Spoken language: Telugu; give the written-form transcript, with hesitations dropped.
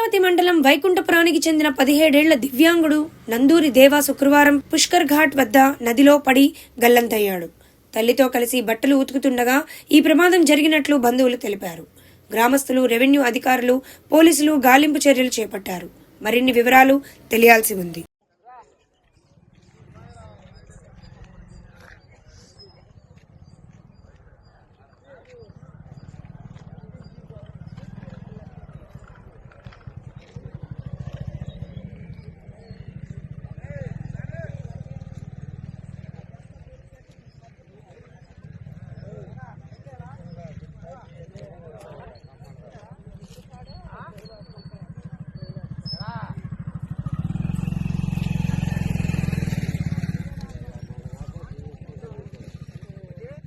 అమరావతి మండలం వైకుంఠపురానికి చెందిన 17 ఏళ్ల దివ్యాంగుడు నందూరి దేవా శుక్రవారం పుష్కర్ ఘాట్ వద్ద నదిలో పడి గల్లంతయ్యాడు. తల్లితో కలిసి బట్టలు ఉతుకుతుండగా ఈ ప్రమాదం జరిగినట్లు బంధువులు తెలిపారు. గ్రామస్తులు, రెవెన్యూ అధికారులు, పోలీసులు గాలింపు చర్యలు చేపట్టారు. మరిన్ని వివరాలు తెలియాల్సి ఉంది.